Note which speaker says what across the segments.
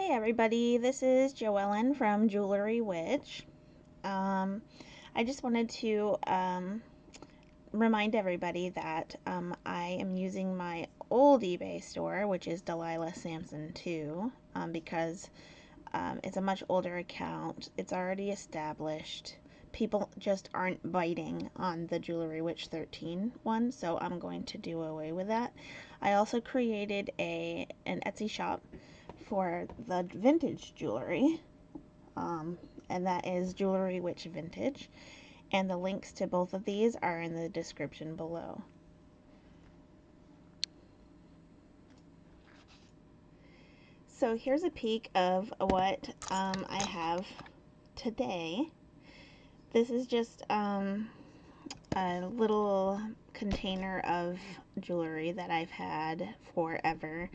Speaker 1: Hey everybody, this is Joellen from Jewelry Witch. I just wanted to remind everybody that I am using my old eBay store, which is Delilah Sampson 2, because it's a much older account. It's already established. People just aren't biting on the Jewelry Witch 13 one, so I'm going to do away with that. I also created an Etsy shop for the vintage jewelry, and that is Jewelry Witch Vintage. And the links to both of these are in the description below. So here's a peek of what I have today. This is just a little container of jewelry that I've had forever.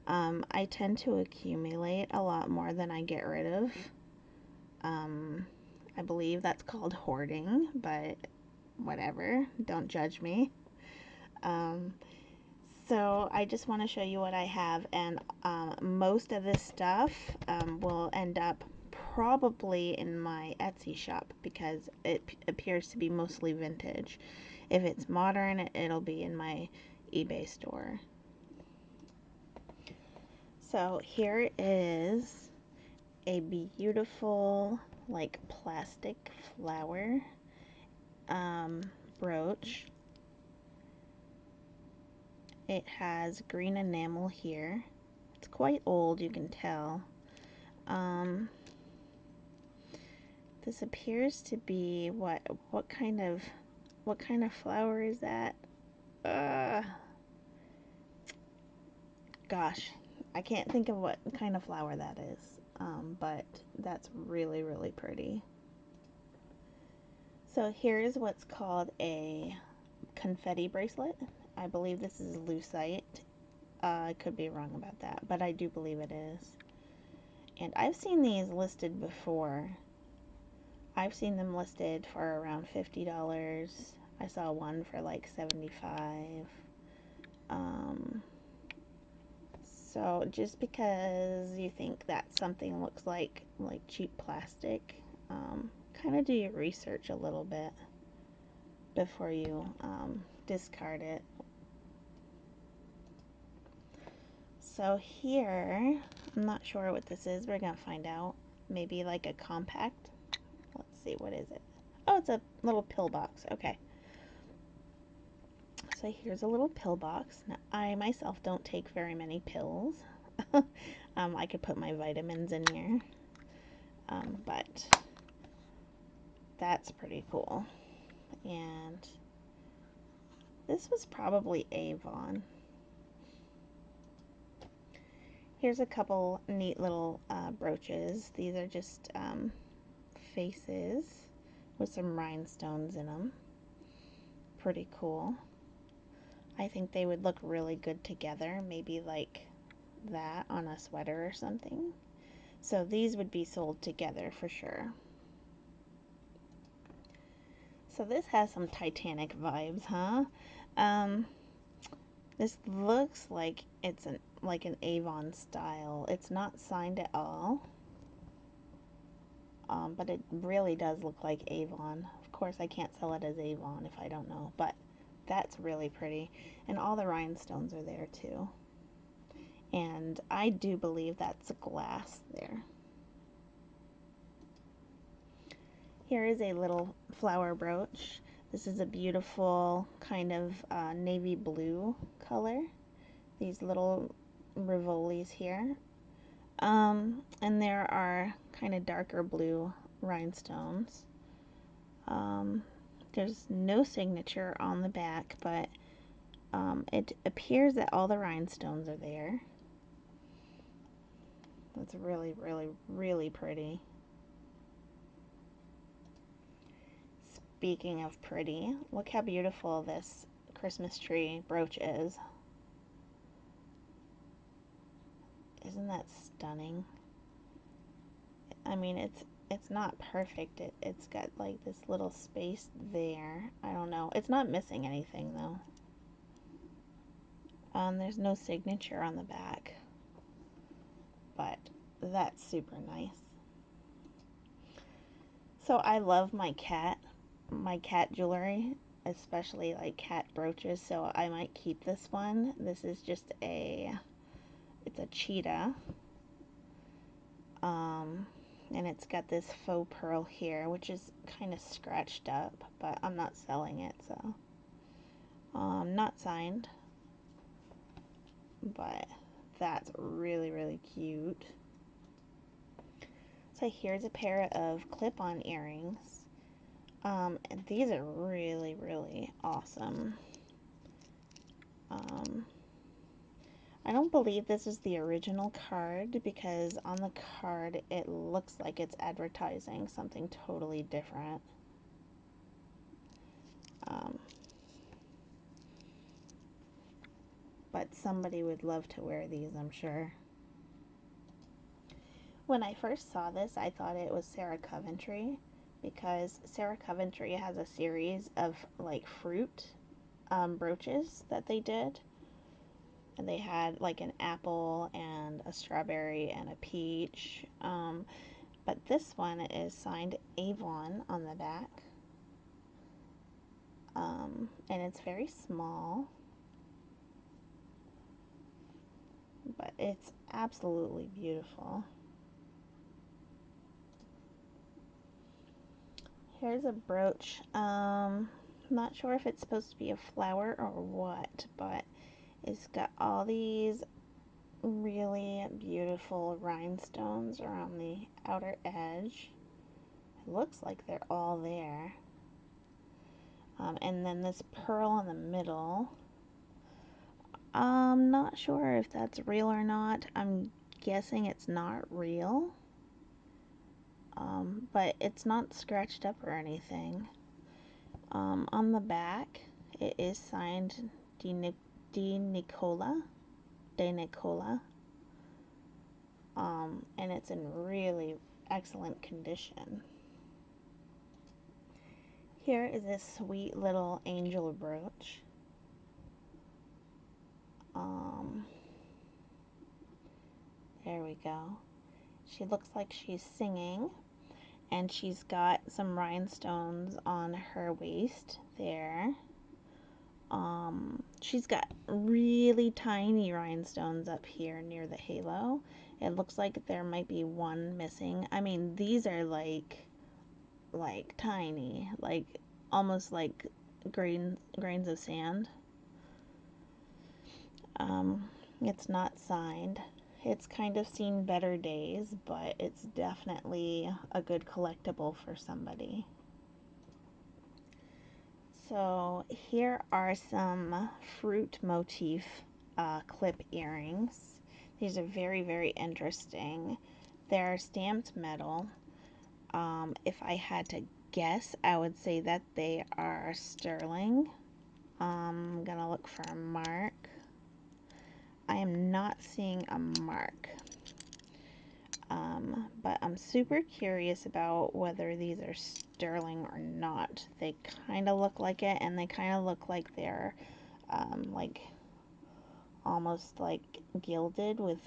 Speaker 1: I tend to accumulate a lot more than I get rid of. I believe that's called hoarding, but whatever, don't judge me. Um, so I just want to show you what I have, and most of this stuff will end up probably in my Etsy shop because it appears to be mostly vintage. If it's modern, it'll be in my eBay store. So here is a beautiful, like, plastic flower brooch. It has green enamel here. It's quite old, you can tell. This appears to be what kind of flower is that? Gosh, I can't think of what kind of flower that is. But that's really, really pretty. So here's what's called a confetti bracelet. I believe this is lucite. I could be wrong about that, but I do believe it is. And I've seen these listed before. I've seen them listed for around $50. I saw one for like $75. So just because you think that something looks like cheap plastic, kind of do your research a little bit before you discard it. So here, I'm not sure what this is. We're gonna find out. Maybe like a compact. Let's see, what is it? Oh, it's a little pill box. Okay. So here's a little pill box. Now, I myself don't take very many pills. I could put my vitamins in here. But that's pretty cool. And this was probably Avon. Here's a couple neat little brooches. These are just faces with some rhinestones in them. Pretty cool. I think they would look really good together, maybe like that on a sweater or something. So these would be sold together for sure. So this has some Titanic vibes, huh? This looks like it's like an Avon style. It's not signed at all, but it really does look like Avon. Of course, I can't sell it as Avon if I don't know, but that's really pretty. And all the rhinestones are there too. And I do believe that's glass there. Here is a little flower brooch. This is a beautiful kind of navy blue color. These little rivolis here. And there are kind of darker blue rhinestones. There's no signature on the back, but it appears that all the rhinestones are there. It's really, really, really pretty. Speaking of pretty, look how beautiful this Christmas tree brooch is. Isn't that stunning? I mean, it's not perfect. It's got like this little space there. I don't know. It's not missing anything though. There's no signature on the back, but that's super nice. So I love my cat jewelry, especially like cat brooches, so I might keep this one. This is just it's a cheetah. Um, and it's got this faux pearl here, which is kind of scratched up, but I'm not selling it, so. Not signed, but that's really, really cute. So here's a pair of clip-on earrings. And these are really, really awesome. I don't believe this is the original card because on the card it looks like it's advertising something totally different. But somebody would love to wear these, I'm sure. When I first saw this, I thought it was Sarah Coventry because Sarah Coventry has a series of like fruit brooches that they did. And they had like an apple and a strawberry and a peach. But this one is signed Avon on the back. And it's very small. But it's absolutely beautiful. Here's a brooch. Not sure if it's supposed to be a flower or what, but it's got all these really beautiful rhinestones around the outer edge. It looks like they're all there. And then this pearl in the middle. I'm not sure if that's real or not. I'm guessing it's not real. But it's not scratched up or anything. On the back, it is signed De Nicola. And it's in really excellent condition. Here is this sweet little angel brooch. There we go. She looks like she's singing, and she's got some rhinestones on her waist there. She's got really tiny rhinestones up here near the halo. It looks like there might be one missing. I mean, these are like tiny, like almost like grains of sand. It's not signed. It's kind of seen better days, but it's definitely a good collectible for somebody. So here are some fruit motif clip earrings. These are very, very interesting. They're stamped metal. If I had to guess, I would say that they are sterling. I'm gonna look for a mark. I am not seeing a mark. But I'm super curious about whether these are sterling or not. They kind of look like it, and they kind of look like they're like almost like gilded with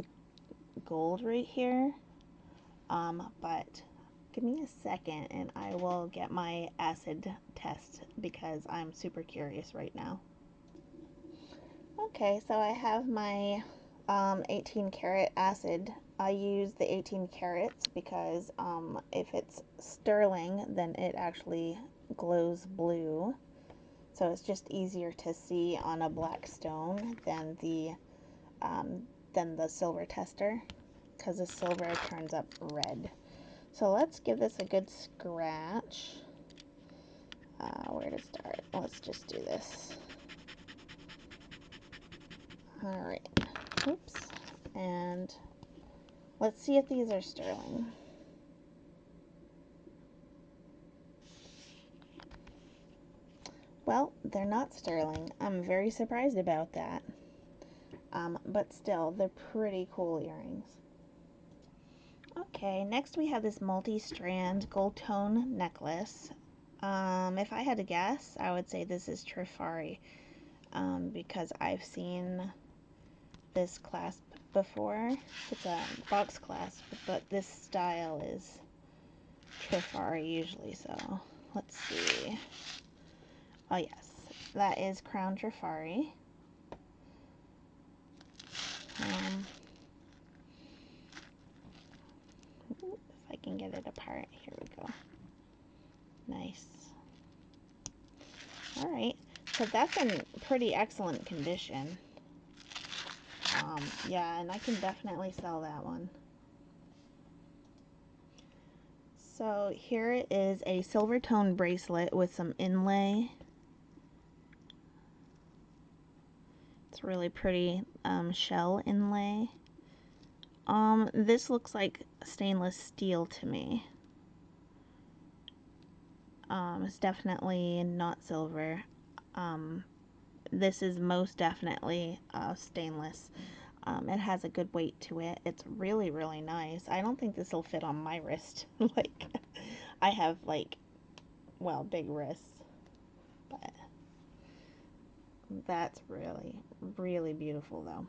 Speaker 1: gold right here. But give me a second and I will get my acid test because I'm super curious right now. Okay, so I have my 18 karat acid. I use the 18 carats because if it's sterling, then it actually glows blue. So it's just easier to see on a black stone than the silver tester because the silver turns up red. So let's give this a good scratch. Where to start? Let's just do this. Alright. Oops. And let's see if these are sterling. Well, they're not sterling. I'm very surprised about that. But still, they're pretty cool earrings. Okay, next we have this multi-strand gold tone necklace. If I had to guess, I would say this is Trifari, because I've seen this clasp before. It's a box clasp, but this style is Trifari usually, so let's see. Oh yes, that is Crown Trifari. If I can get it apart, here we go. Nice. Alright, so that's in pretty excellent condition. Yeah, and I can definitely sell that one. So here is a silver tone bracelet with some inlay. It's really pretty shell inlay. This looks like stainless steel to me. It's definitely not silver. This is most definitely stainless. It has a good weight to it. It's really, really nice. I don't think this will fit on my wrist. Like, I have, like, well, big wrists. But that's really, really beautiful, though.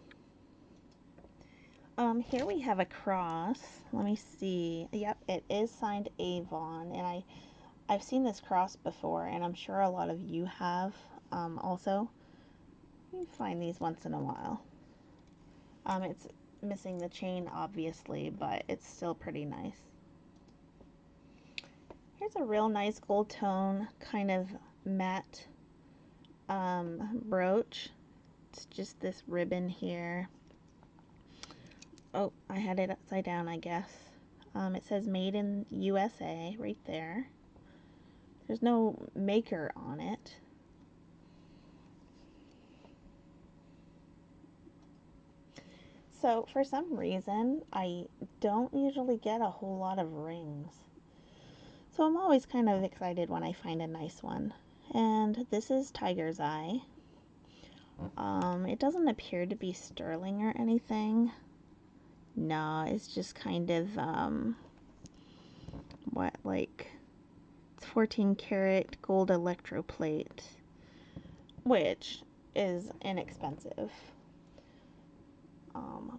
Speaker 1: Here we have a cross. Let me see. Yep, it is signed Avon, and I've seen this cross before, and I'm sure a lot of you have also. You find these once in a while. It's missing the chain, obviously, but it's still pretty nice. Here's a real nice gold tone, kind of matte brooch. It's just this ribbon here. Oh, I had it upside down, I guess. It says made in USA right there. There's no maker on it. So for some reason, I don't usually get a whole lot of rings. So I'm always kind of excited when I find a nice one. And this is Tiger's Eye. It doesn't appear to be sterling or anything. No, it's just kind of, it's 14 karat gold electroplate, which is inexpensive.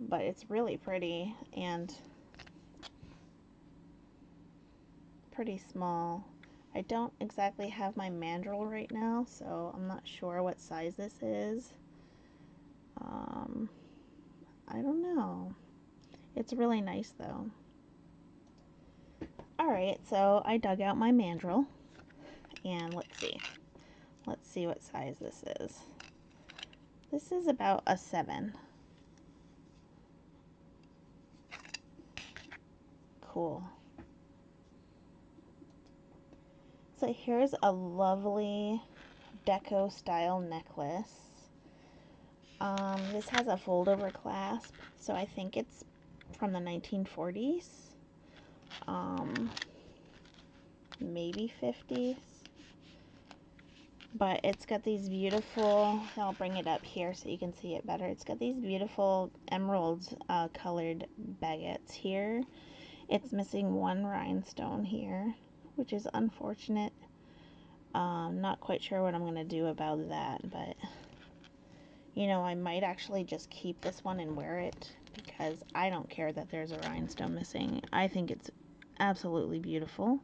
Speaker 1: But it's really pretty and pretty small. I don't exactly have my mandrel right now, so I'm not sure what size this is. I don't know. It's really nice though. Alright, so I dug out my mandrel, and let's see. Let's see what size this is. This is about a 7. Cool. So here's a lovely deco style necklace. This has a fold over clasp, so I think it's from the 1940s. Maybe 50s. But it's got these beautiful, I'll bring it up here so you can see it better. It's got these beautiful emerald colored baguettes here. It's missing one rhinestone here, which is unfortunate. Not quite sure what I'm going to do about that, but you know, I might actually just keep this one and wear it because I don't care that there's a rhinestone missing. I think it's absolutely beautiful.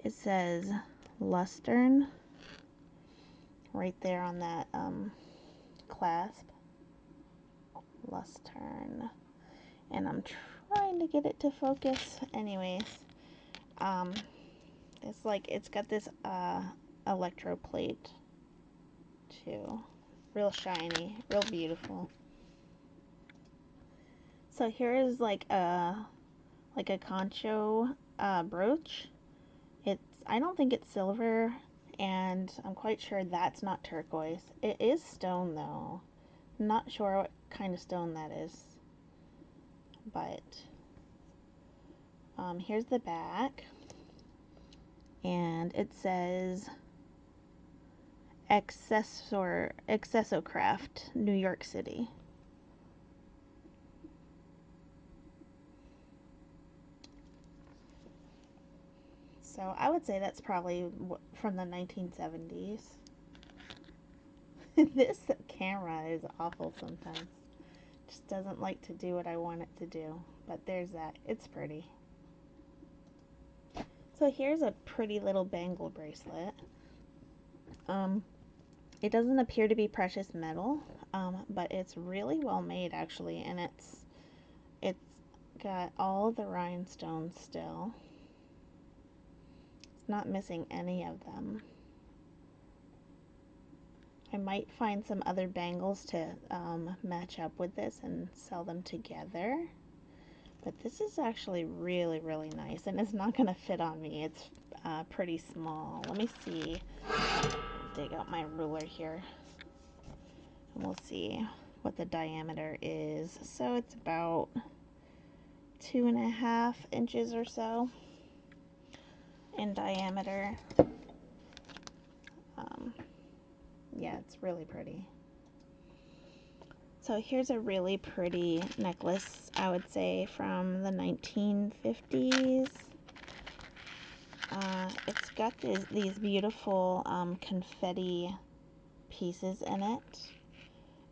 Speaker 1: It says Lustern right there on that clasp. Lustern. And I'm trying to get it to focus. Anyways, it's like, it's got this electroplate too. Real shiny, real beautiful. So here is like a concho brooch. I don't think it's silver, and I'm quite sure that's not turquoise. It is stone though. I'm not sure what kind of stone that is. But here's the back, and it says Accessocraft, New York City. So I would say that's probably from the 1970s. This camera is awful sometimes. Just doesn't like to do what I want it to do. But there's that. It's pretty. So here's a pretty little bangle bracelet. It doesn't appear to be precious metal, but it's really well made actually, and it's got all the rhinestones still. It's not missing any of them. I might find some other bangles to match up with this and sell them together. But this is actually really, really nice, and it's not going to fit on me. It's pretty small. Let me see. Dig out my ruler here, and we'll see what the diameter is. So it's about 2.5 inches or so in diameter. Yeah, it's really pretty. So here's a really pretty necklace, I would say, from the 1950s. It's got these beautiful confetti pieces in it,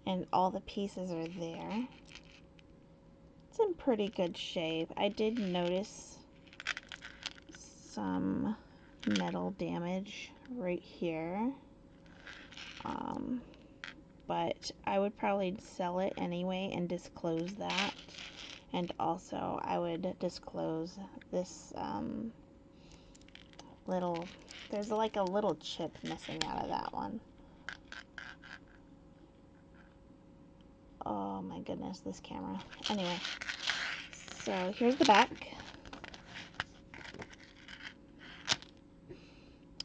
Speaker 1: and all the pieces are there. It's in pretty good shape. I did notice some metal damage right here, but I would probably sell it anyway and disclose that. And also I would disclose this there's like a little chip missing out of that one. Oh my goodness, this camera. Anyway, so here's the back.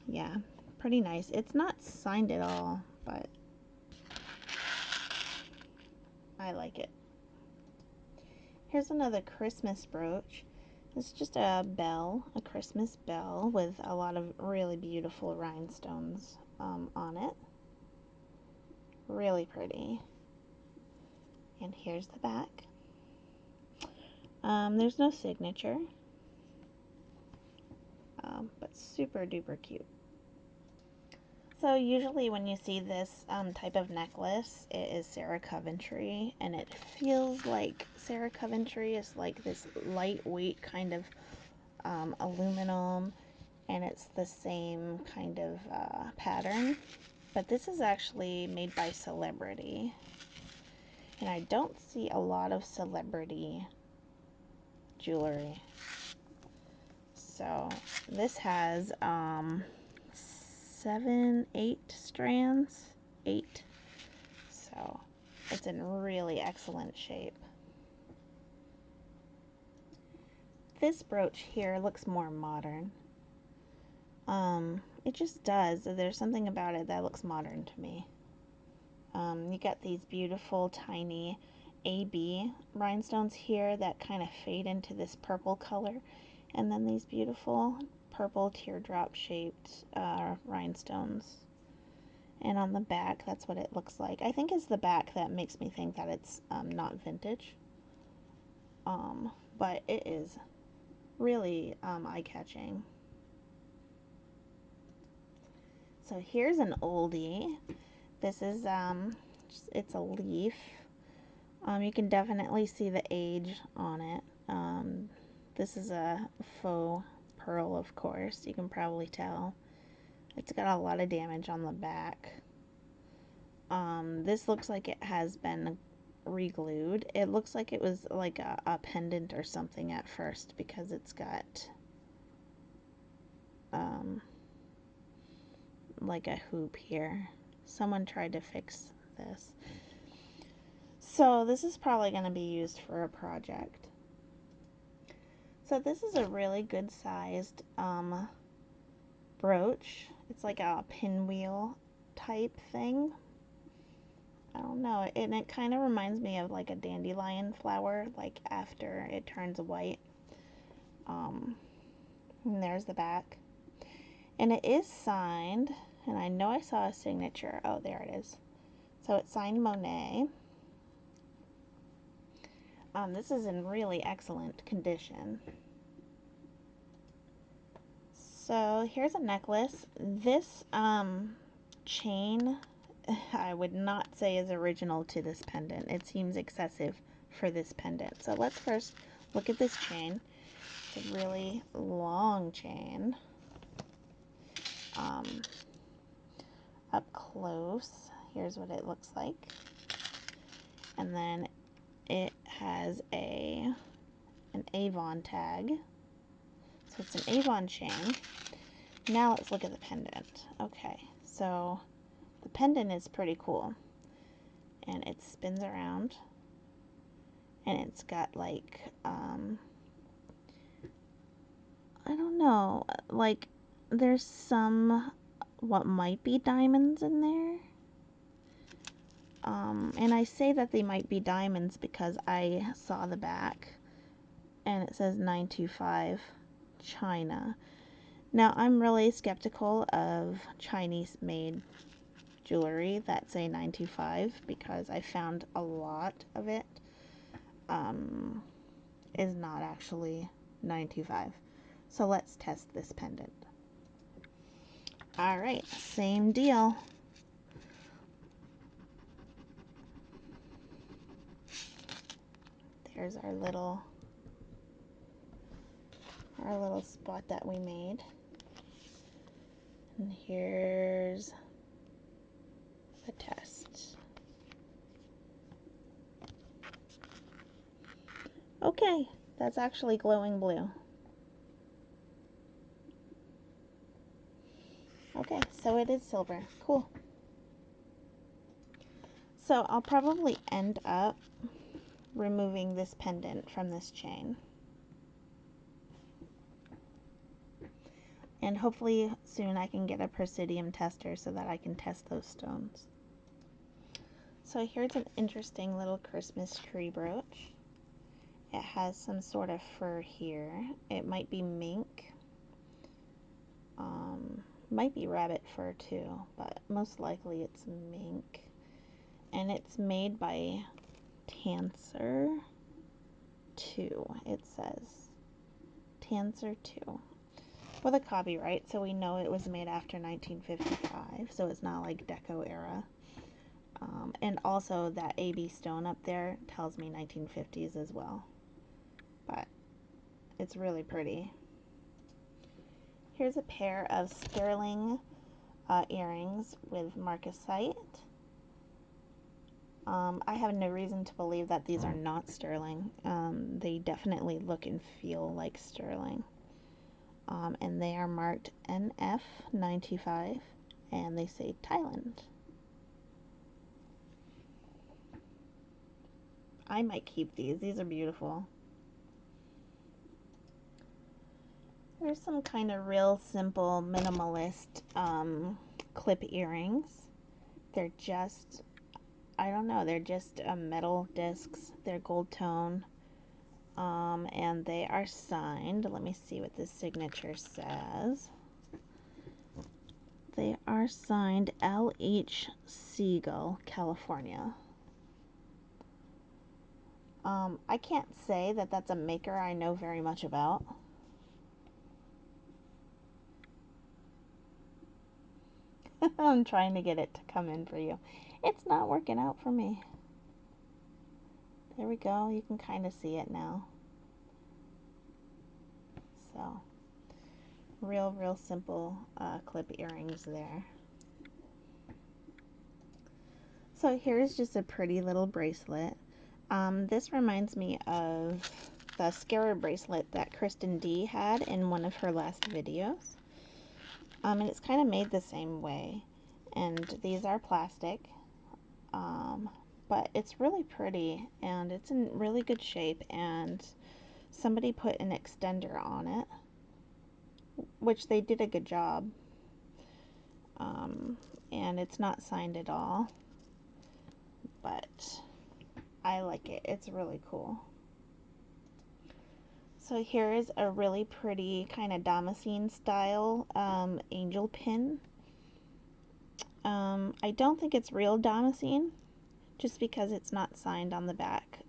Speaker 1: Yeah, pretty nice. It's not signed at all, but I like it. Here's another Christmas brooch. It's just a bell, a Christmas bell with a lot of really beautiful rhinestones on it. Really pretty. And here's the back. There's no signature, but super duper cute. So usually when you see this type of necklace, it is Sarah Coventry, and it feels like Sarah Coventry is like this lightweight kind of aluminum, and it's the same kind of pattern. But this is actually made by Celebrity, and I don't see a lot of Celebrity jewelry. So this has 8 strands, 8. So it's in really excellent shape. This brooch here looks more modern. It just does. There's something about it that looks modern to me. You got these beautiful tiny AB rhinestones here that kind of fade into this purple color, and then these beautiful purple teardrop shaped rhinestones. And on the back, that's what it looks like. I think it's the back that makes me think that it's not vintage. But it is really eye-catching. So here's an oldie. This is, it's a leaf. You can definitely see the age on it. This is a faux pearl, of course. You can probably tell. It's got a lot of damage on the back. This looks like it has been re-glued. It looks like it was like a pendant or something at first, because it's got like a hoop here. Someone tried to fix this. So this is probably going to be used for a project. So this is a really good sized brooch. It's like a pinwheel type thing. I don't know, and it kind of reminds me of like a dandelion flower, like after it turns white. And there's the back. And it is signed, and I know I saw a signature. Oh, there it is. So it's signed Monet. This is in really excellent condition. So here's a necklace. This chain I would not say is original to this pendant. It seems excessive for this pendant. So let's first look at this chain. It's a really long chain. Up close, here's what it looks like. And then it has an Avon tag. So it's an Avon chain. Now let's look at the pendant. Okay, so the pendant is pretty cool. And it spins around. And it's got like, I don't know, like there's some what might be diamonds in there. And I say that they might be diamonds because I saw the back and it says 925 China. Now I'm really skeptical of Chinese made jewelry that say 925 because I found a lot of it is not actually 925. So let's test this pendant. Alright, same deal. There's our little spot that we made. And here's the test. Okay, that's actually glowing blue. Okay, so it is silver. Cool. So I'll probably end up removing this pendant from this chain. And hopefully soon I can get a presidium tester so that I can test those stones. So here's an interesting little Christmas tree brooch. It has some sort of fur here. It might be mink. Might be rabbit fur too, but most likely it's mink. And it's made by Tanser 2, it says. Tanser 2. With a copyright, so we know it was made after 1955, so it's not like Deco era. And also that AB stone up there tells me 1950s as well. But it's really pretty. Here's a pair of sterling earrings with marcasite. I have no reason to believe that these are not sterling. They definitely look and feel like sterling. And they are marked NF925 and they say Thailand. I might keep these. These are beautiful. There's some kind of real simple minimalist clip earrings. They're just, I don't know, they're just metal discs. They're gold tone. And they are signed. Let me see what this signature says. They are signed L.H. Siegel, California. I can't say that that's a maker I know very much about. I'm trying to get it to come in for you. It's not working out for me. There we go. You can kind of see it now. So, real simple clip earrings there. So here's just a pretty little bracelet. This reminds me of the scarab bracelet that Kristen D had in one of her last videos. And it's kind of made the same way. And these are plastic. But it's really pretty and it's in really good shape, and somebody put an extender on it, which they did a good job. And it's not signed at all, but I like it. It's really cool. So here is a really pretty kind of Damascene style angel pin. I don't think it's real Damascene just because it's not signed on the back.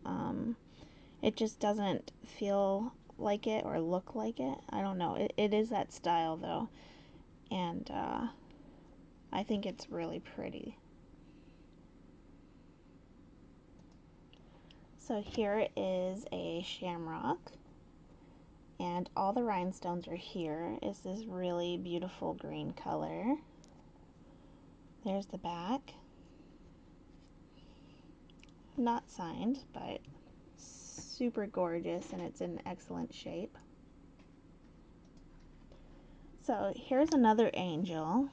Speaker 1: It just doesn't feel like it or look like it. I don't know. It is that style though, and I think it's really pretty. So here is a shamrock, and all the rhinestones are here. It's this really beautiful green color. There's the back. Not signed, but super gorgeous, and it's in excellent shape. So here's another angel,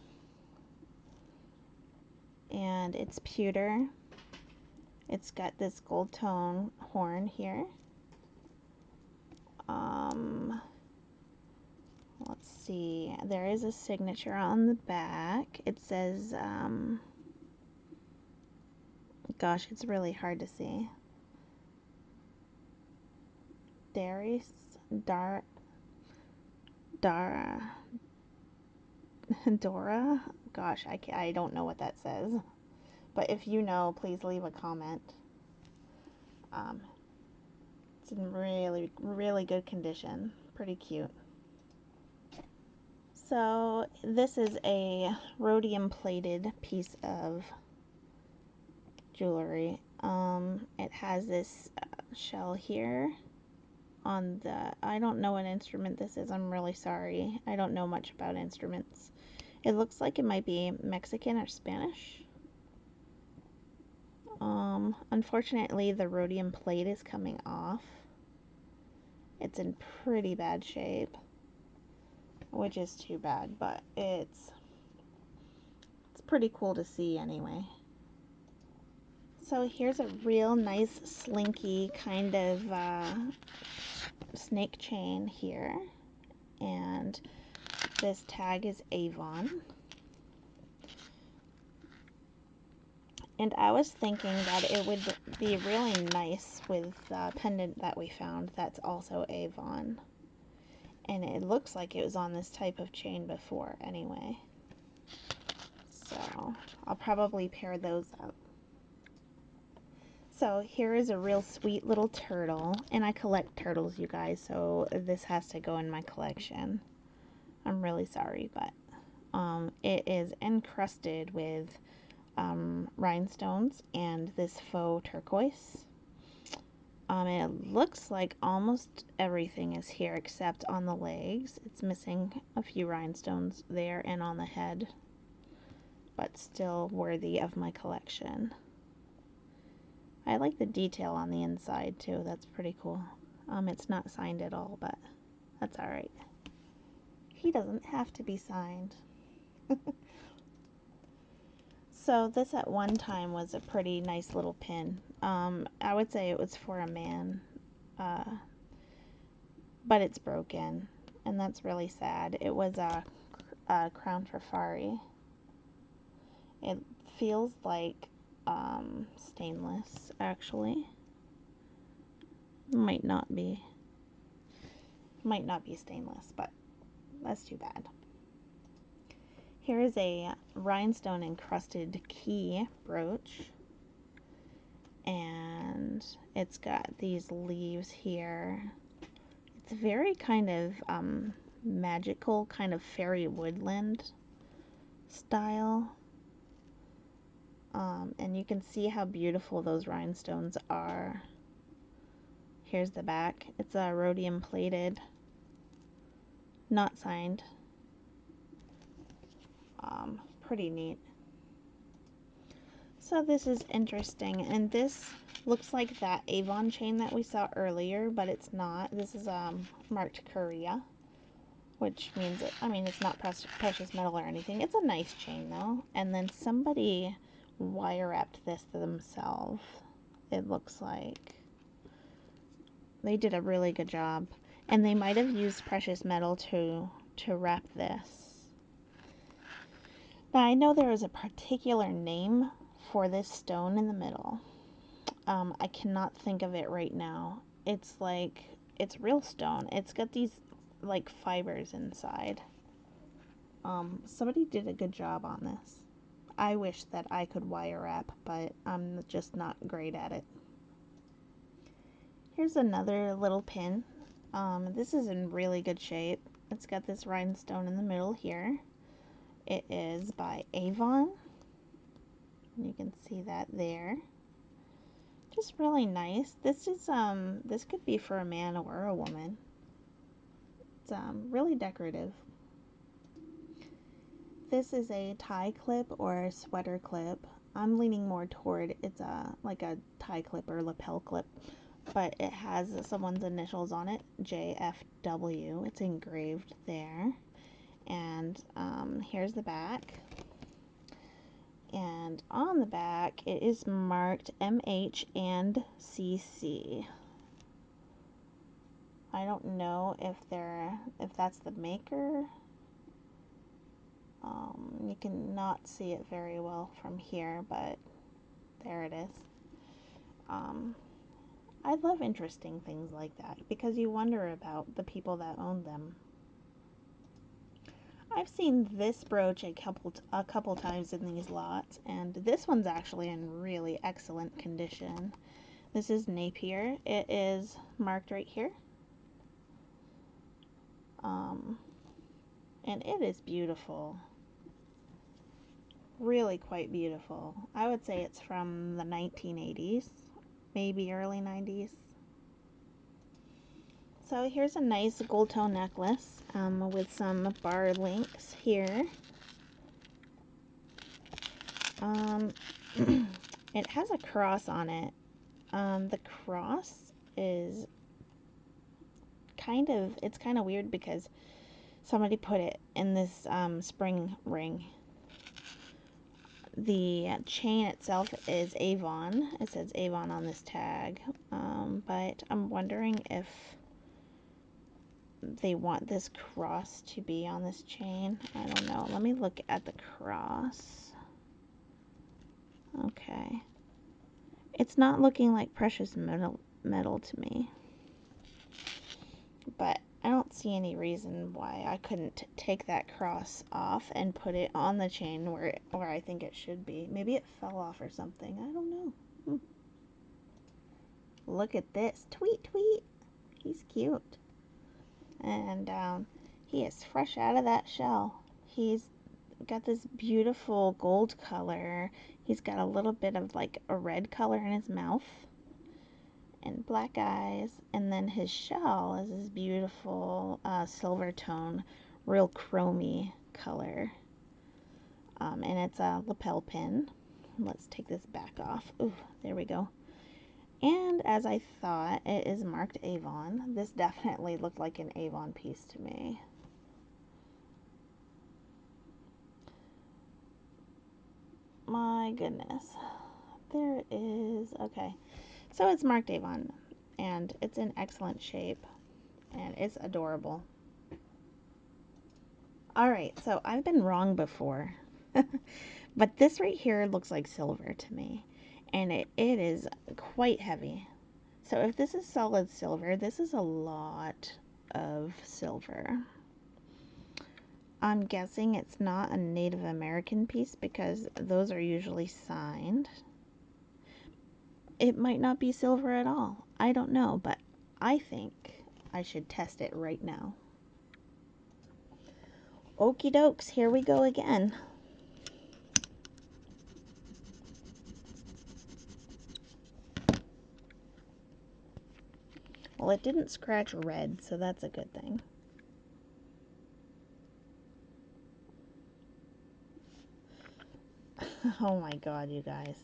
Speaker 1: and it's pewter. It's got this gold tone horn here. Let's see, there is a signature on the back. It says, gosh, it's really hard to see. Darius, Dora? Gosh, I don't know what that says. But if you know, please leave a comment. It's in really, really good condition. Pretty cute. So this is a rhodium plated piece of jewelry. It has this shell here on the, I don't know what instrument this is. I'm really sorry. I don't know much about instruments. It looks like it might be Mexican or Spanish. Unfortunately, the rhodium plate is coming off. It's in pretty bad shape, which is too bad, but it's pretty cool to see anyway. So here's a real nice slinky kind of snake chain here, and this tag is Avon. And I was thinking that it would be really nice with the pendant that we found that's also Avon. And it looks like it was on this type of chain before anyway. So I'll probably pair those up. So here is a real sweet little turtle. And I collect turtles, you guys, so this has to go in my collection. I'm really sorry, but it is encrusted with rhinestones and this faux turquoise. It looks like almost everything is here except on the legs. It's missing a few rhinestones there and on the head, but still worthy of my collection. I like the detail on the inside too. That's pretty cool. It's not signed at all, but that's alright. He doesn't have to be signed. So this at one time was a pretty nice little pin. I would say it was for a man, but it's broken, and that's really sad. It was a crown trifari. It feels like stainless, actually. Might not be stainless, but that's too bad. Here is a rhinestone encrusted key brooch, and it's got these leaves here. It's very kind of magical, kind of fairy woodland style. And you can see how beautiful those rhinestones are. Here's the back. It's a rhodium plated, not signed. Pretty neat. So this is interesting, and this looks like that Avon chain that we saw earlier, but it's not. This is marked Korea, which means it's not precious metal or anything. It's a nice chain though. And then somebody wire wrapped this themselves. It looks like they did a really good job, and they might have used precious metal to wrap this. Now I know there is a particular name for this stone in the middle. I cannot think of it right now. It's real stone. It's got these like fibers inside. Somebody did a good job on this. I wish that I could wire wrap, but I'm just not great at it. Here's another little pin. This is in really good shape. It's got this rhinestone in the middle here. It is by Avon. You can see that there. just really nice. This could be for a man or a woman. It's really decorative. This is a tie clip or a sweater clip. I'm leaning more toward it's a like a tie clip or lapel clip, but it has someone's initials on it, JFW. It's engraved there. And here's the back. And on the back, it is marked MH and CC. I don't know if that's the maker. You cannot see it very well from here, but there it is. I love interesting things like that because you wonder about the people that own them. I've seen this brooch a couple times in these lots, and this one's actually in really excellent condition. This is Napier. It is marked right here. And it is beautiful. Really quite beautiful. I would say it's from the 1980s, maybe early 90s. So here's a nice gold tone necklace with some bar links here. It has a cross on it. The cross is it's kind of weird because somebody put it in this spring ring. The chain itself is Avon. It says Avon on this tag, but I'm wondering if they want this cross to be on this chain. I don't know. Let me look at the cross. Okay. It's not looking like precious metal to me. But I don't see any reason why I couldn't take that cross off and put it on the chain where I think it should be. Maybe it fell off or something. I don't know. Look at this. Tweet, tweet. He's cute. And he is fresh out of that shell. He's got this beautiful gold color. He's got a little bit of like a red color in his mouth and black eyes, and then his shell is this beautiful silver tone, real chromy color, and it's a lapel pin. Let's take this back off. Ooh, there we go. And as I thought, it is marked Avon. This definitely looked like an Avon piece to me. My goodness. There it is. Okay. So it's marked Avon, and it's in excellent shape, and it's adorable. Alright, so I've been wrong before, but this right here looks like silver to me, and it is quite heavy. So if this is solid silver, this is a lot of silver. I'm guessing it's not a Native American piece because those are usually signed. It might not be silver at all. I don't know, but I think I should test it right now. Okie dokes, here we go again. Well, it didn't scratch red, so that's a good thing. Oh my god, you guys.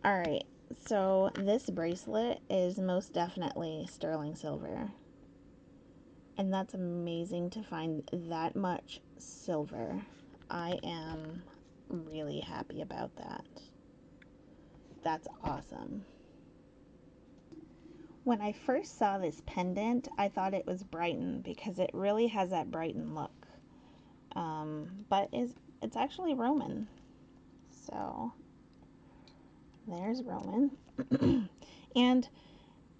Speaker 1: Alright, so this bracelet is most definitely sterling silver. And that's amazing to find that much silver. I am really happy about that. That's awesome. When I first saw this pendant, I thought it was Brighton because it really has that Brighton look. But it's actually Roman. So there's Roman. And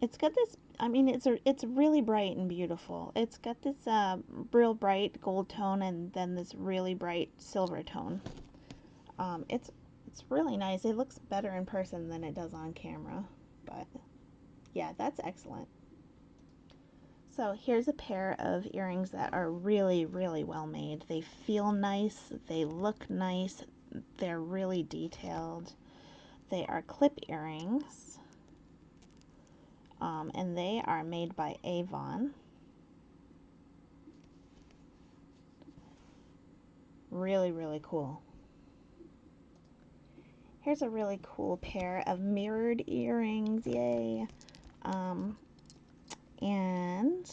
Speaker 1: it's got this, I mean, it's really bright and beautiful. It's got this real bright gold tone and then this really bright silver tone. It's really nice. It looks better in person than it does on camera. But yeah, that's excellent. So here's a pair of earrings that are really, really well made. They feel nice, they look nice, they're really detailed. They are clip earrings. and they are made by Avon. Really, really cool. Here's a really cool pair of mirrored earrings, yay! Um, and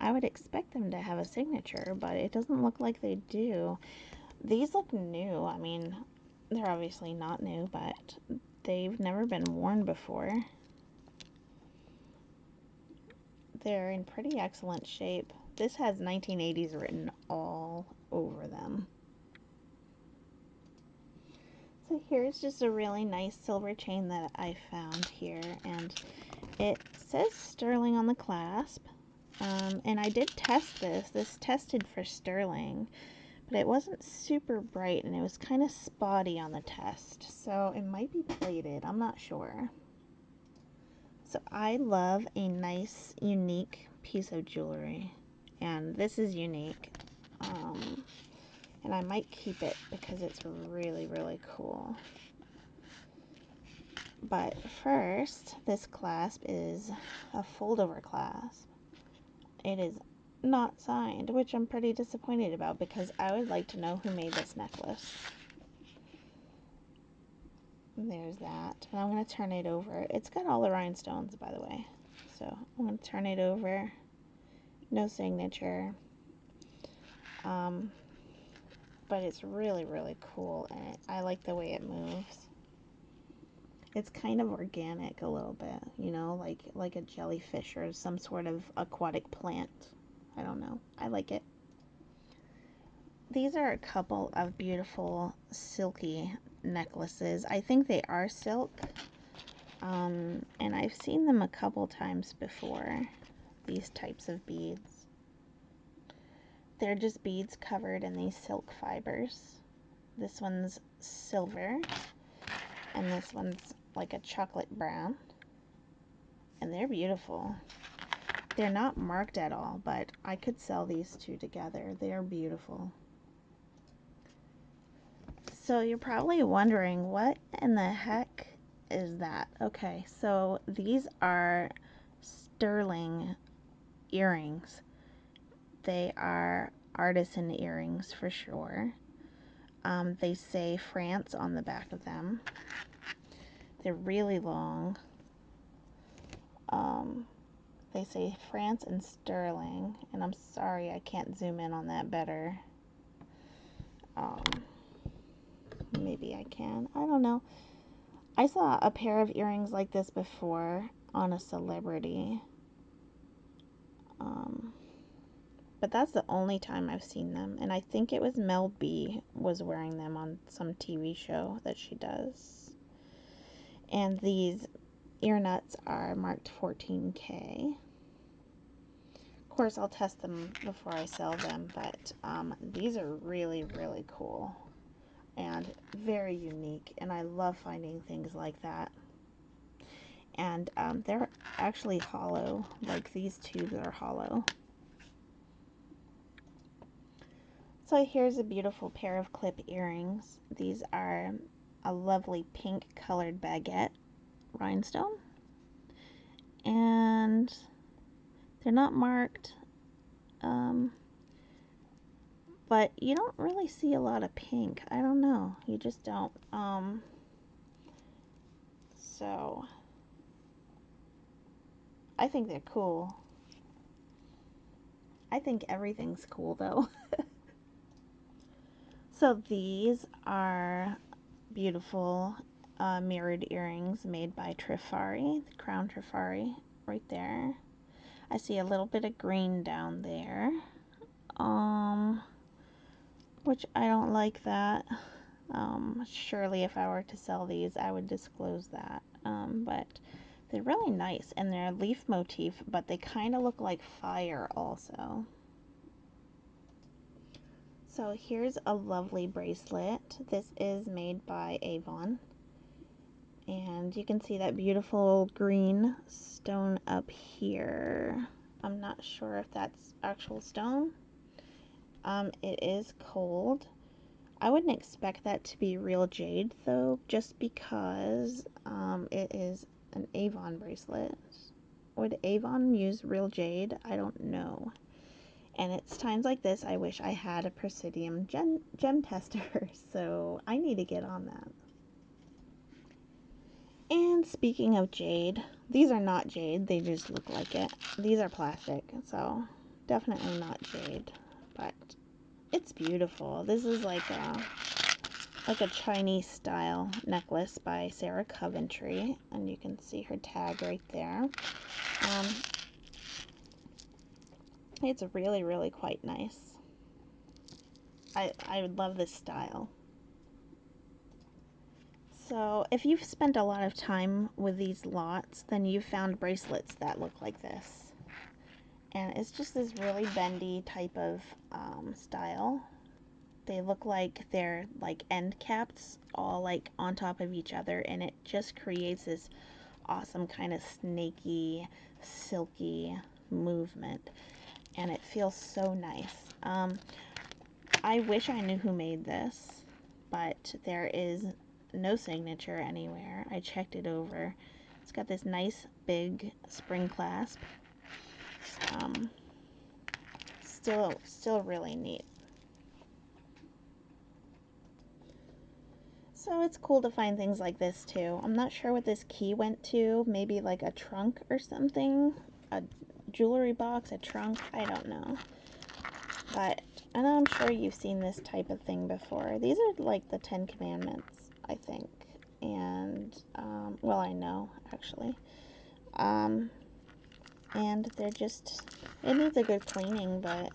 Speaker 1: I would expect them to have a signature, but it doesn't look like they do. These look new. I mean, they're obviously not new, but they've never been worn before. They're in pretty excellent shape. This has 1980s written all over them. So here's just a really nice silver chain that I found here, and it says sterling on the clasp. And I did test this. This tested for sterling, but it wasn't super bright and it was kind of spotty on the test. So it might be plated. I'm not sure. So I love a nice, unique piece of jewelry. And this is unique. And I might keep it because it's really, really cool. But first, this clasp is a fold-over clasp. It is not signed, which I'm pretty disappointed about because I would like to know who made this necklace. And there's that. And I'm going to turn it over. It's got all the rhinestones, by the way. So I'm going to turn it over. No signature. But it's really, really cool. And I like the way it moves. It's kind of organic a little bit, you know, like a jellyfish or some sort of aquatic plant. I don't know. I like it. These are a couple of beautiful silky necklaces. I think they are silk. And I've seen them a couple times before, these types of beads. They're just beads covered in these silk fibers. This one's silver, and this one's like a chocolate brown. And they're beautiful. They're not marked at all, but I could sell these two together. They're beautiful. So you're probably wondering, what in the heck is that? Okay, so these are sterling earrings. They are artisan earrings for sure. They say France on the back of them. They're really long. They say France and sterling, and I'm sorry I can't zoom in on that better. Maybe I can. I don't know. I saw a pair of earrings like this before on a celebrity. But that's the only time I've seen them. And I think it was Mel B was wearing them on some TV show that she does. And these ear nuts are marked 14K. Of course, I'll test them before I sell them, but these are really, really cool and very unique, and I love finding things like that. And they're actually hollow, like these two are hollow. So here's a beautiful pair of clip earrings. These are a lovely pink colored baguette rhinestone, and they're not marked, but you don't really see a lot of pink. I don't know, you just don't. So I think they're cool. I think everything's cool though. So these are beautiful mirrored earrings made by Trifari, the Crown Trifari, right there. I see a little bit of green down there, which I don't like that. Surely if I were to sell these, I would disclose that. But they're really nice, and they're a leaf motif, but they kind of look like fire also. So here's a lovely bracelet. This is made by Avon. And you can see that beautiful green stone up here. I'm not sure if that's actual stone. It is cold. I wouldn't expect that to be real jade though, just because it is an Avon bracelet. Would Avon use real jade? I don't know. And it's times like this I wish I had a Presidium gem tester, so I need to get on that. And speaking of jade, these are not jade, they just look like it. These are plastic, so definitely not jade, but it's beautiful. This is like a Chinese style necklace by Sarah Coventry, and you can see her tag right there. It's really, really quite nice. I would love this style. So if you've spent a lot of time with these lots, then you've found bracelets that look like this. And it's just this really bendy type of style. They look like they're like end caps all like on top of each other, and it just creates this awesome kind of snaky, silky movement, and it feels so nice. I wish I knew who made this, but there is no signature anywhere. I checked it over. It's got this nice big spring clasp. Still really neat. So it's cool to find things like this too. I'm not sure what this key went to. Maybe like a trunk or something. A jewelry box, a trunk, I don't know. But, and I'm sure you've seen this type of thing before. These are like the 10 Commandments, I think. And, well, I know, actually. And they're just, it needs a good cleaning, but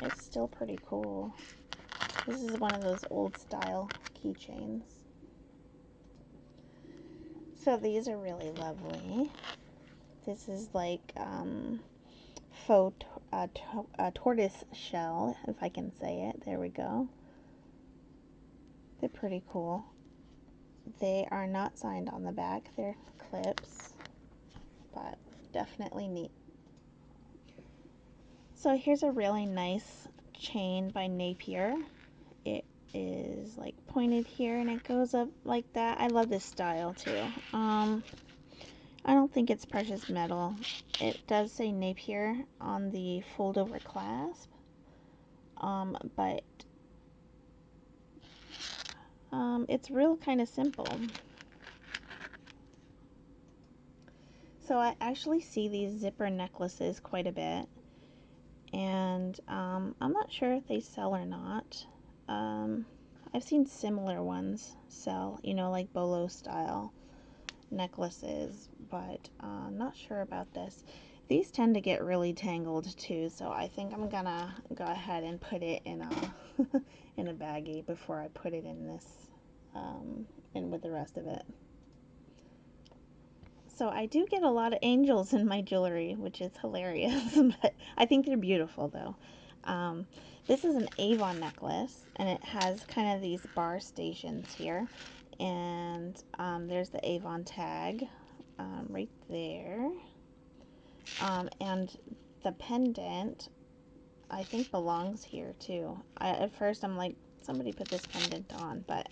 Speaker 1: it's still pretty cool. This is one of those old style keychains. So these are really lovely. This is like faux tortoise shell, if I can say it. There we go. They're pretty cool. They are not signed on the back. They're clips, but definitely neat. So here's a really nice chain by Napier. It is like pointed here and it goes up like that. I love this style too. I don't think it's precious metal. It does say Napier on the fold over clasp, but it's real kind of simple. So I actually see these zipper necklaces quite a bit, and I'm not sure if they sell or not. I've seen similar ones sell, you know, like bolo style necklaces, but not sure about this. These tend to get really tangled too, so I think I'm gonna go ahead and put it in a in a baggie before I put it in this in with the rest of it. So I do get a lot of angels in my jewelry, which is hilarious, but I think they're beautiful though. This is an Avon necklace, and it has kind of these bar stations here, and there's the Avon tag right there, and the pendant I think belongs here too. At first I'm like, somebody put this pendant on, but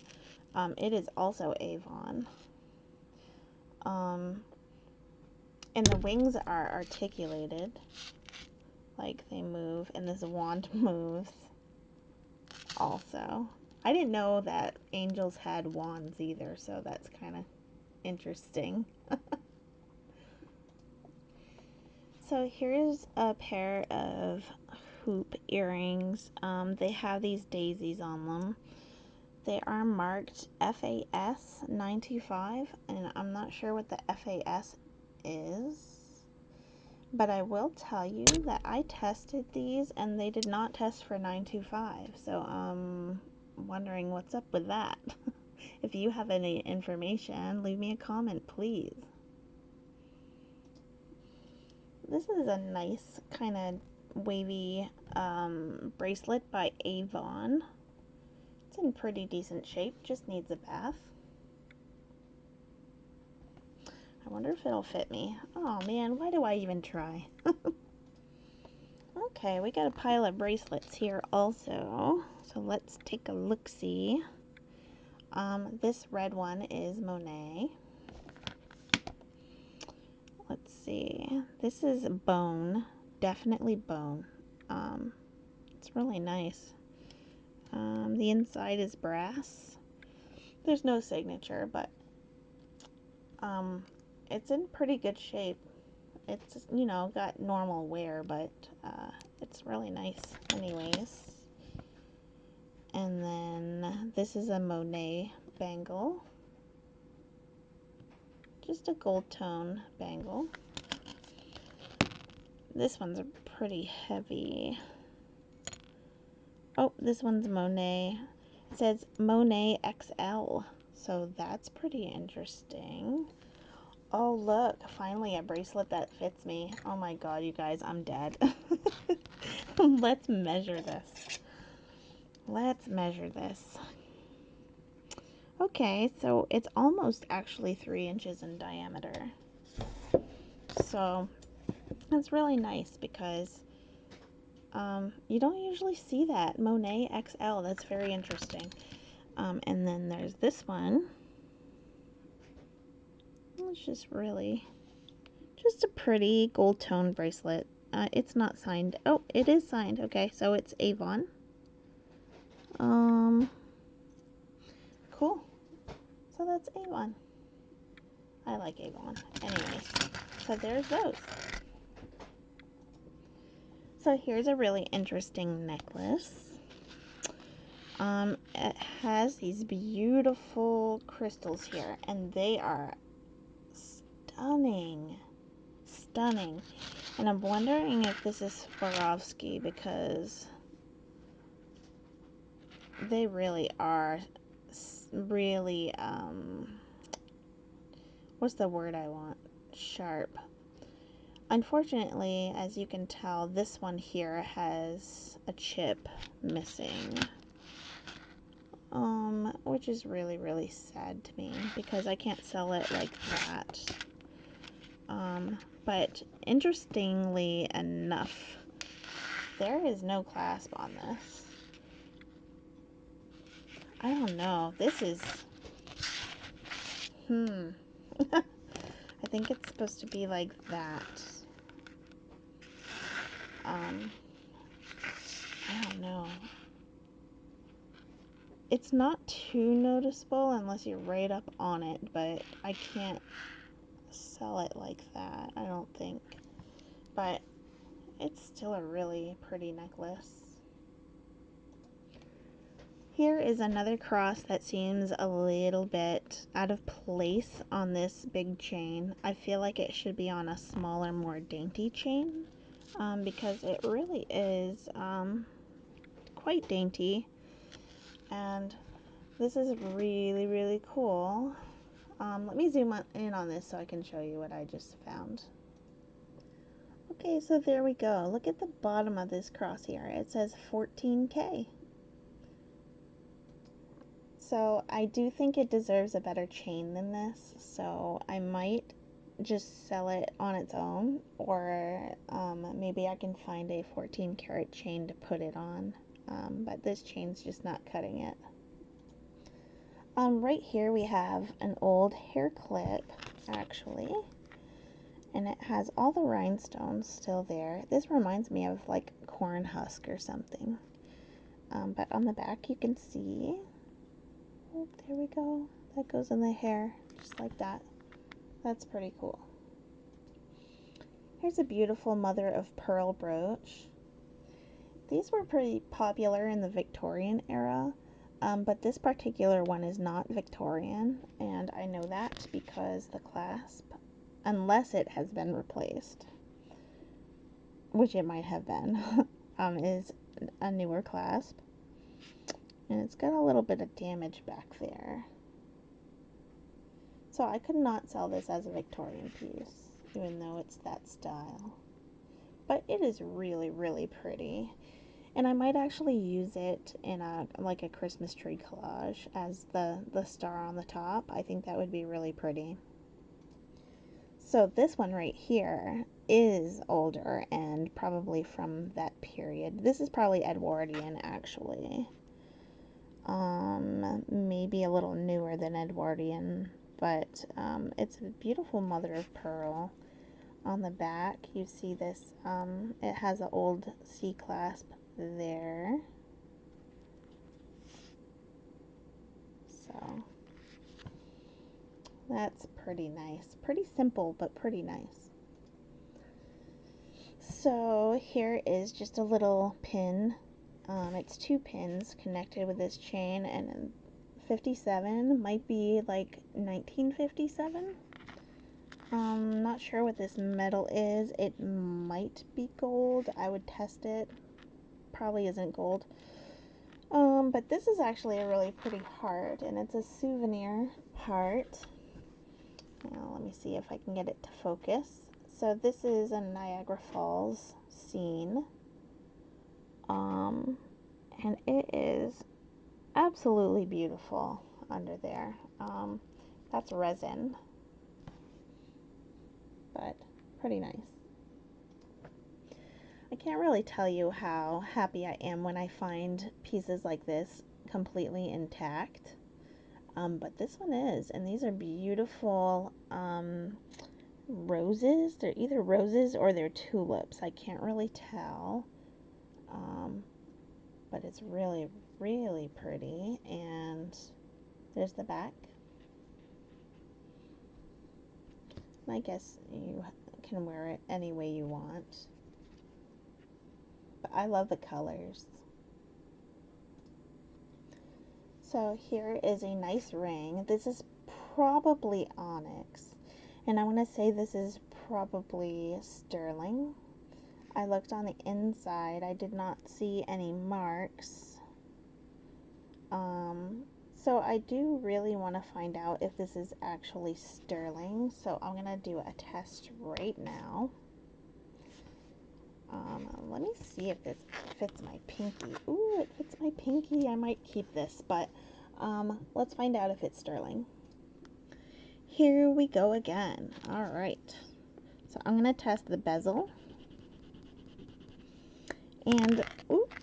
Speaker 1: it is also Avon. And the wings are articulated, like they move, and this wand moves also. I didn't know that angels had wands either, so that's kind of interesting. So here's a pair of hoop earrings. They have these daisies on them. They are marked FAS 925, and I'm not sure what the FAS is. But I will tell you that I tested these and they did not test for 925. So I'm wondering what's up with that. If you have any information, leave me a comment, please. This is a nice kind of wavy bracelet by Avon. It's in pretty decent shape, just needs a bath. I wonder if it'll fit me. Oh man, why do I even try? Okay, we got a pile of bracelets here also. So let's take a look-see. This red one is Monet. see. This is bone. Definitely bone. It's really nice. The inside is brass. There's no signature, but it's in pretty good shape. It's, you know, got normal wear, but it's really nice anyways. And then this is a Monet bangle. Just a gold tone bangle. This one's pretty heavy. Oh, this one's Monet. It says Monet XL, so that's pretty interesting. Oh, look, finally a bracelet that fits me. Oh my god, you guys, I'm dead. Let's measure this. Let's measure this. Okay, so it's almost actually 3 inches in diameter. So that's really nice because you don't usually see that. Monet XL, that's very interesting. And then there's this one. It's just really, just a pretty gold tone bracelet. It's not signed. Oh, it is signed. Okay, so it's Avon. Cool. So that's Avon. I like Avon. Anyways, so there's those. So here's a really interesting necklace. It has these beautiful crystals here, and they are stunning. Stunning. And I'm wondering if this is Swarovski because they really are really, what's the word I want? Sharp. Unfortunately, as you can tell, this one here has a chip missing. Which is really, really sad to me because I can't sell it like that. But interestingly enough, there is no clasp on this. I don't know. This is, I think it's supposed to be like that. I don't know. It's not too noticeable unless you're right up on it, but I can't sell it like that, I don't think. But it's still a really pretty necklace. Here is another cross that seems a little bit out of place on this big chain. I feel like it should be on a smaller, more dainty chain because it really is quite dainty. And this is really, really cool. Let me zoom in on this so I can show you what I just found. Okay, so there we go. Look at the bottom of this cross here. It says 14K. So I do think it deserves a better chain than this, so I might just sell it on its own, or maybe I can find a 14 karat chain to put it on, but this chain's just not cutting it. Right here we have an old hair clip, actually, and it has all the rhinestones still there. This reminds me of like corn husk or something, but on the back you can see, oh, there we go, that goes in the hair, just like that. That's pretty cool. Here's a beautiful mother of pearl brooch. These were pretty popular in the Victorian era, but this particular one is not Victorian, and I know that because the clasp, unless it has been replaced, which it might have been, is a newer clasp, and it's got a little bit of damage back there. So I could not sell this as a Victorian piece, even though it's that style. But it is really, really pretty. And I might actually use it in like a Christmas tree collage as the star on the top. I think that would be really pretty. So this one right here is older and probably from that period. This is probably Edwardian actually. Maybe a little newer than Edwardian, but it's a beautiful mother of pearl. on the back, you see this, it has an old C-clasp there. So that's pretty nice. Pretty simple, but pretty nice. So here is just a little pin. It's 2 pins connected with this chain, and 57 might be like 1957. Not sure what this metal is. It might be gold. I would test it. Probably isn't gold. But this is actually a really pretty heart, and it's a souvenir heart. Now, let me see if I can get it to focus. So this is a Niagara Falls scene. And it is absolutely beautiful under there. That's resin, but pretty nice. I can't really tell you how happy I am when I find pieces like this completely intact. But this one is, and these are beautiful roses. They're either roses or they're tulips. I can't really tell. But it's really, really pretty. And there's the back. I guess you can wear it any way you want. But I love the colors. So here is a nice ring. This is probably onyx. And I want to say this is probably sterling. I looked on the inside. I did not see any marks. So I do really want to find out if this is actually sterling. So I'm going to do a test right now. Let me see if this fits my pinky. Ooh, it fits my pinky. I might keep this, but let's find out if it's sterling. Here we go again. All right. So I'm going to test the bezel. And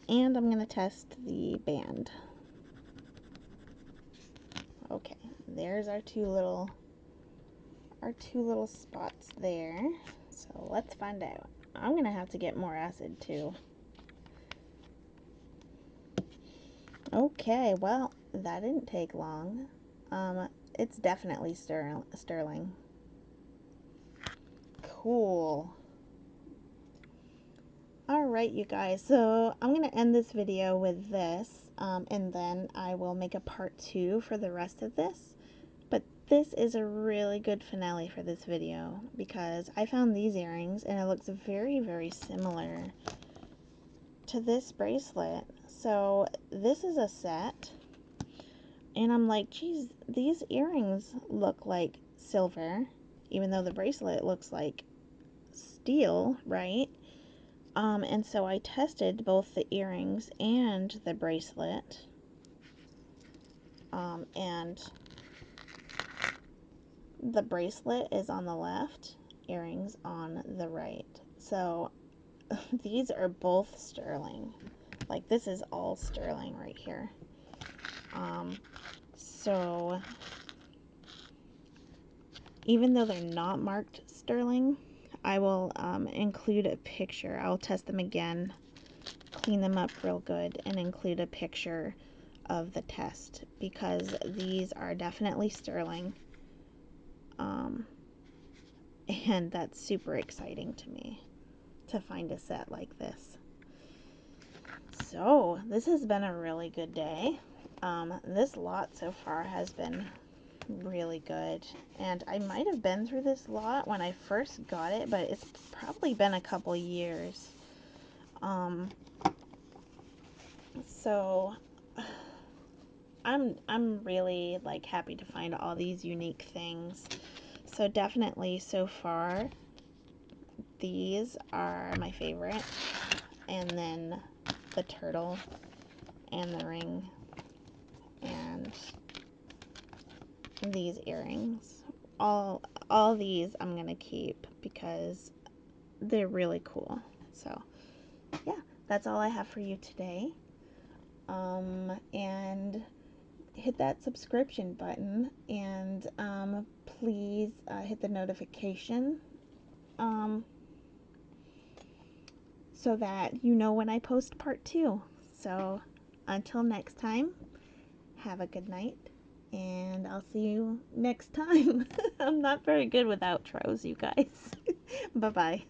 Speaker 1: I'm going to test the band. Okay, there's our two little spots there. So let's find out. I'm gonna have to get more acid too. Okay, well, that didn't take long. It's definitely sterling. Cool. Alright, you guys, so I'm gonna end this video with this, and then I will make a part 2 for the rest of this. But this is a really good finale for this video because I found these earrings and it looks very, very similar to this bracelet. So this is a set, and I'm like, geez, these earrings look like silver, even though the bracelet looks like steel, right? And so I tested both the earrings and the bracelet, and the bracelet is on the left, earrings on the right. So these are both sterling. Like, this is all sterling right here. So even though they're not marked sterling, I will include a picture. I'll test them again, clean them up real good, and include a picture of the test because these are definitely sterling. And that's super exciting to me to find a set like this. So this has been a really good day. This lot so far has been really good, and I might have been through this lot when I first got it, but it's probably been a couple years. So I'm really like happy to find all these unique things. So definitely so far these are my favorite, and then the turtle and the ring and these earrings. All these I'm gonna keep because they're really cool. So yeah, that's all I have for you today. And hit that subscription button, and please hit the notification so that you know when I post part 2. So until next time, have a good night, and I'll see you next time. I'm not very good with outros, you guys. Bye bye.